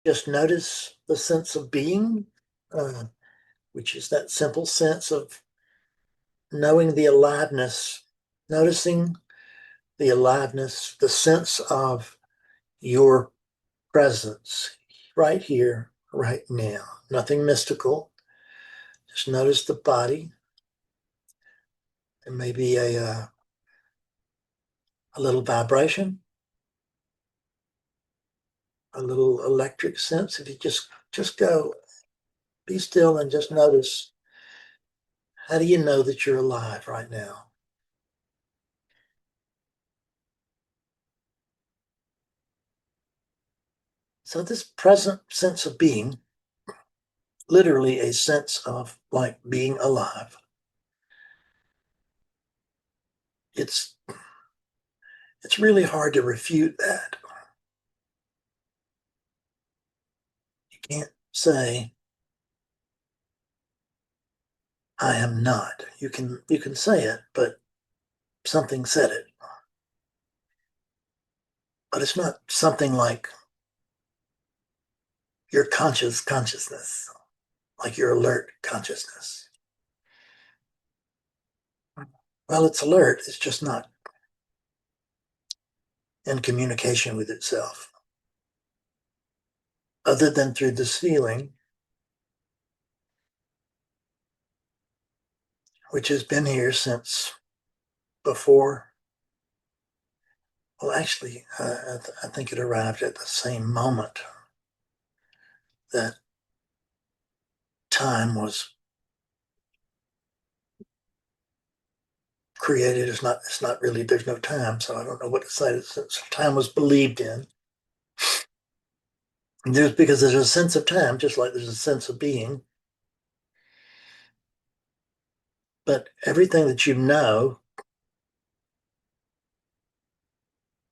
Just notice the sense of being, which is that simple sense of knowing the aliveness, noticing the aliveness, the sense of your presence right here, right now. Nothing mystical. Just notice the body. There may be a little vibration, a little electric sense. If you just go, be still and just notice. How do you know that you're alive right now? So this present sense of being, literally a sense of like being alive. It's it's really hard to refute that. You can't say I am not. You can say it, but something said it. But it's not something like your conscious consciousness, like your alert consciousness. Well, it's alert, it's just not in communication with itself. Other than through this feeling, which has been here since before. Well, actually, I think it arrived at the same moment that time was created. It's not really, there's no time, so I don't know what to say. Since time was believed in. Because there's a sense of time, just like there's a sense of being. But everything that you know,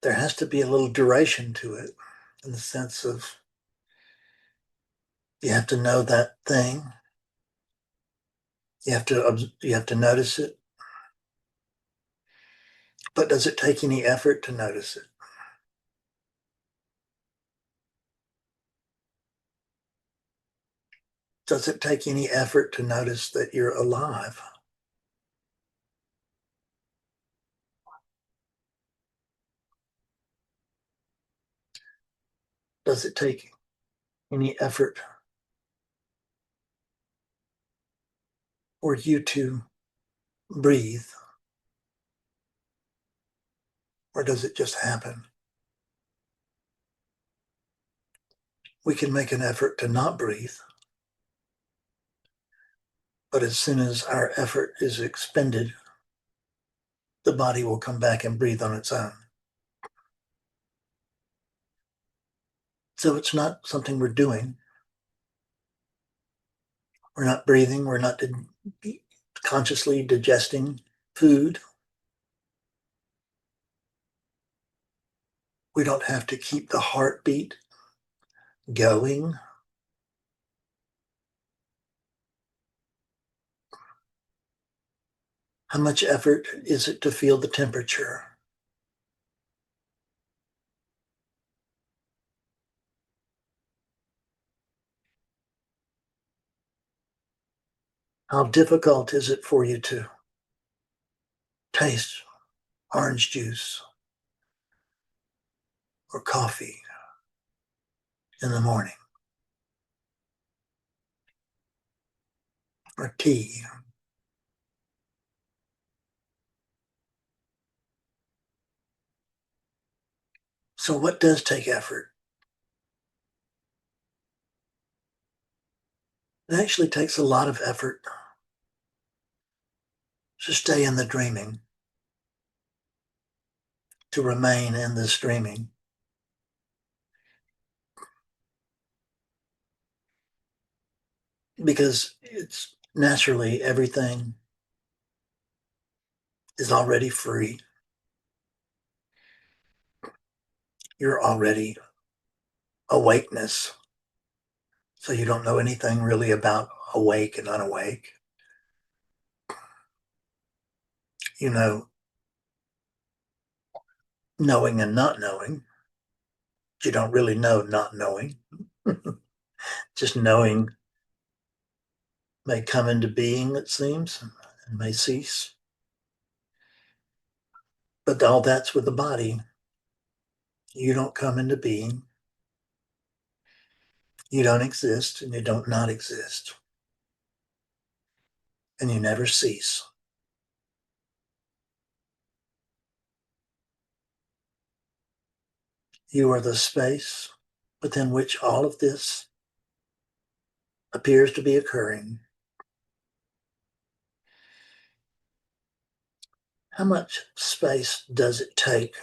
there has to be a little duration to it, in the sense of you have to know that thing. You have to notice it. But does it take any effort to notice it? Does it take any effort to notice that you're alive? Does it take any effort for you to breathe? Or does it just happen? We can make an effort to not breathe, but as soon as our effort is expended, the body will come back and breathe on its own. So it's not something we're doing. We're not breathing. We're not consciously digesting food. We don't have to keep the heartbeat going. How much effort is it to feel the temperature? How difficult is it for you to taste orange juice or coffee in the morning or tea? So what does take effort? It actually takes a lot of effort to stay in the dreaming, to remain in this dreaming. Because it's naturally everything is already free. You're already awakeness. So you don't know anything really about awake and unawake. You know knowing and not knowing. You don't really know not knowing. Just knowing may come into being, it seems, and may cease. But all that's with the body. You don't come into being. You don't exist, and you don't not exist. And you never cease. You are the space within which all of this appears to be occurring. How much space does it take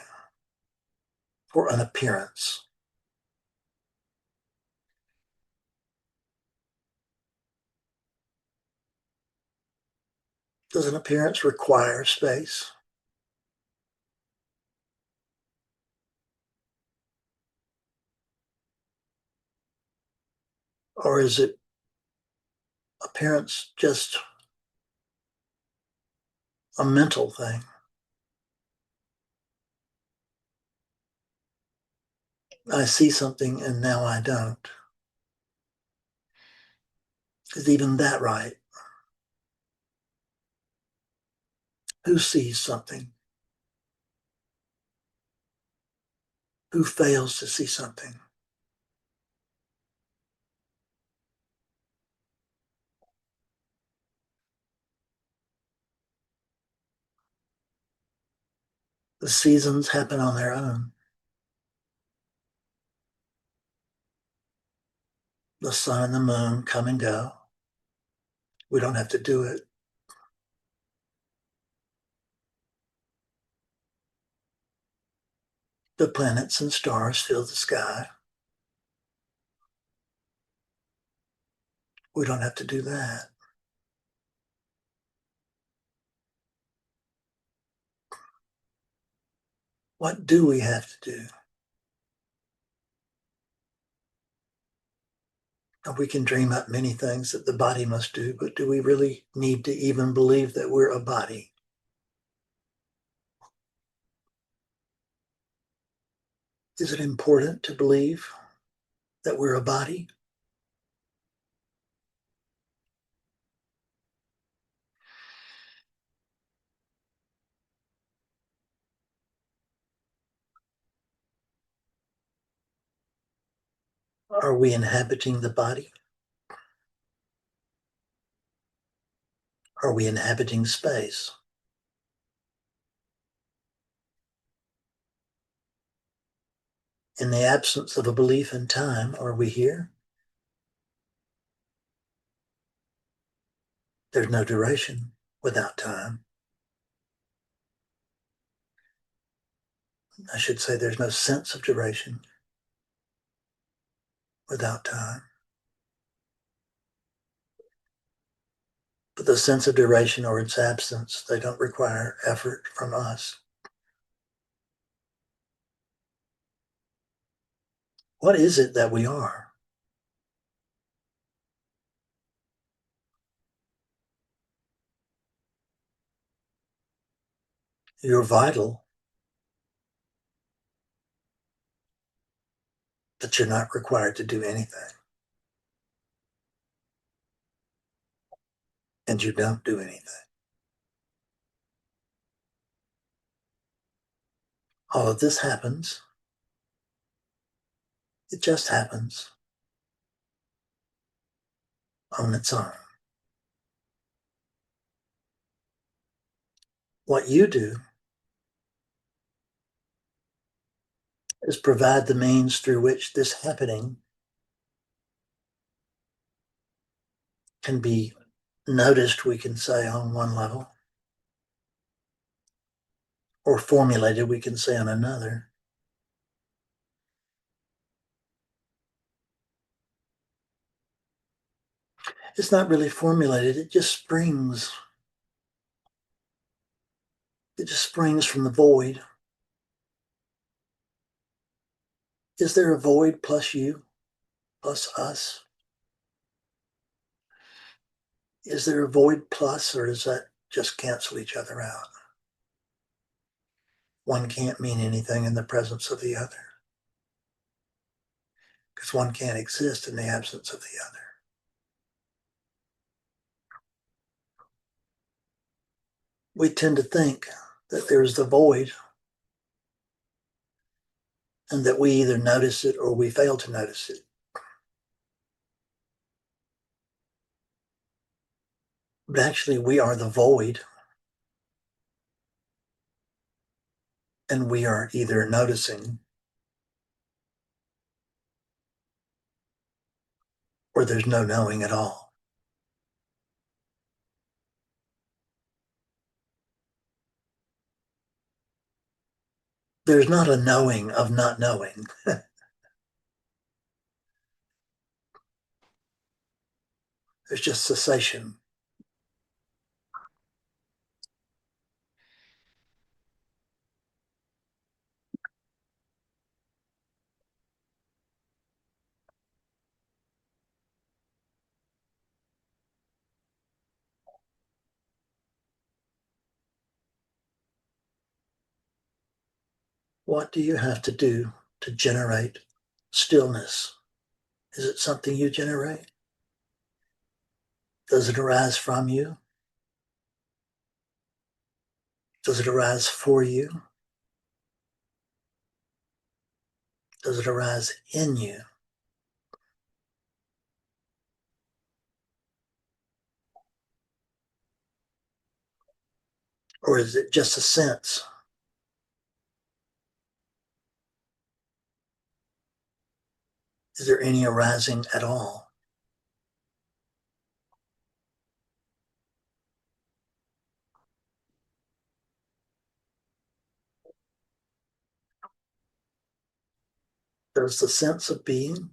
for an appearance? Does an appearance require space? Or is it appearance just a mental thing? I see something and now I don't. Is even that right? Who sees something? Who fails to see something? The seasons happen on their own. The sun and the moon come and go. We don't have to do it. The planets and stars fill the sky. We don't have to do that. What do we have to do? We can dream up many things that the body must do, but do we really need to even believe that we're a body? Is it important to believe that we're a body? Are we inhabiting the body? Are we inhabiting space? In the absence of a belief in time, are we here? There's no duration without time. I should say there's no sense of duration without time. But the sense of duration or its absence, they don't require effort from us. What is it that we are? You're vital, but you're not required to do anything. And you don't do anything. All of this happens. It just happens on its own. What you do is provide the means through which this happening can be noticed, we can say, on one level, or formulated, we can say, on another. It's not really formulated, it just springs. It just springs from the void. Is there a void plus you, plus us? Is there a void plus, or does that just cancel each other out? One can't mean anything in the presence of the other. because one can't exist in the absence of the other. We tend to think that there's the void and that we either notice it or we fail to notice it. But actually, we are the void, and we are either noticing or there's no knowing at all. There's not a knowing of not knowing. There's just cessation. What do you have to do to generate stillness? Is it something you generate? Does it arise from you? Does it arise for you? Does it arise in you? Or is it just a sense? Is there any arising at all? Does the sense of being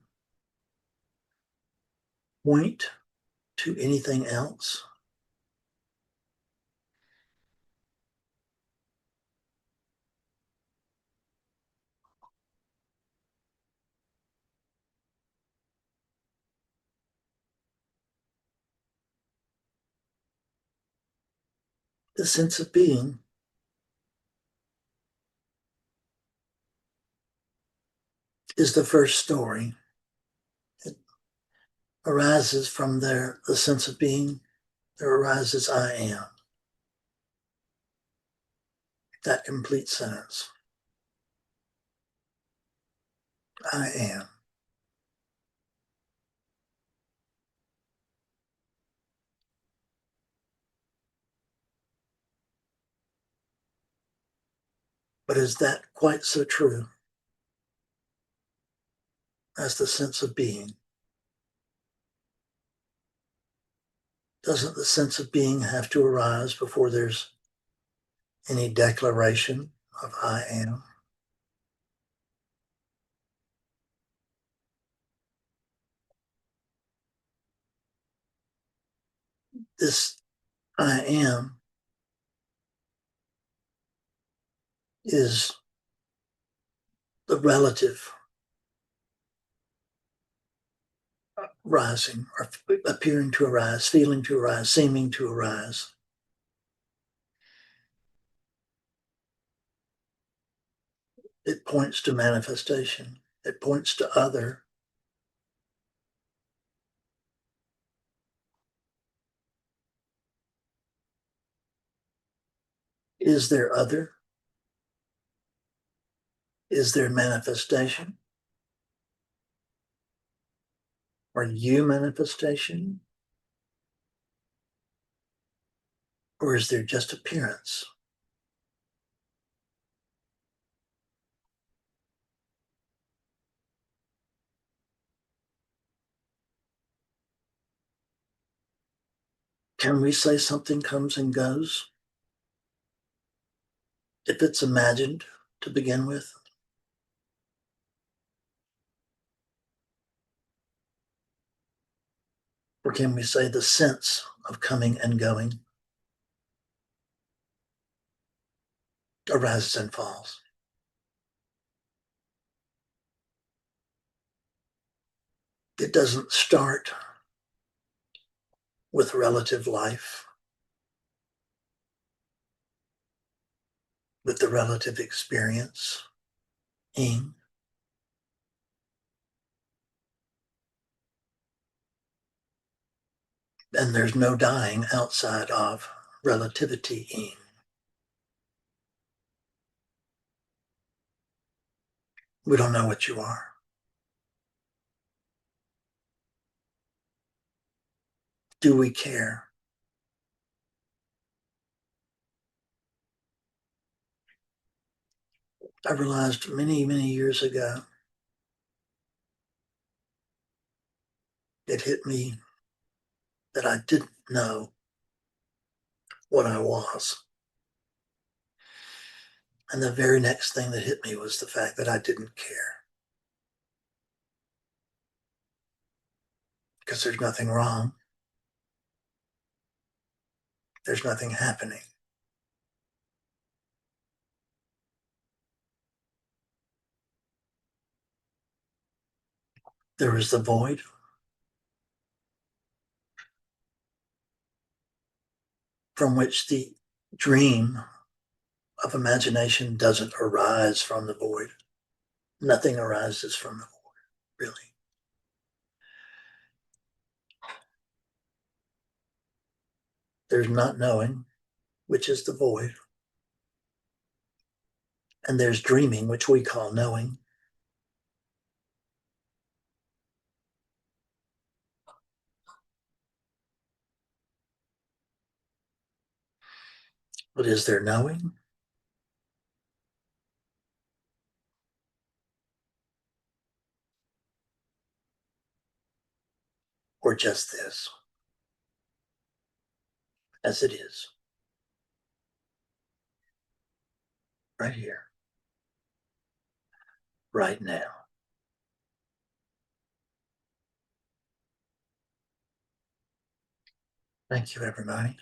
point to anything else? The sense of being is the first story. It arises from there, the sense of being. There arises I am. That complete sentence. I am. But is that quite so true as the sense of being? Doesn't the sense of being have to arise before there's any declaration of I am? This I am is the relative rising or appearing to arise, feeling to arise, seeming to arise. It points to manifestation. It points to other. Is there other? Is there manifestation? Are you manifestation? Or is there just appearance? Can we say something comes and goes if it's imagined to begin with? Or can we say the sense of coming and going arises and falls? It doesn't start with relative life, with the relative experience. Ing. And there's no dying outside of relativity-ing. We don't know what you are. Do we care? I realized many, many years ago, it hit me that I didn't know what I was. And the very next thing that hit me was the fact that I didn't care. Because there's nothing wrong. There's nothing happening. There is the void, from which the dream of imagination doesn't arise from the void. Nothing arises from the void, really. There's not knowing, which is the void. And there's dreaming, which we call knowing. But is there knowing? Or just this, as it is, right here, right now? Thank you, everybody.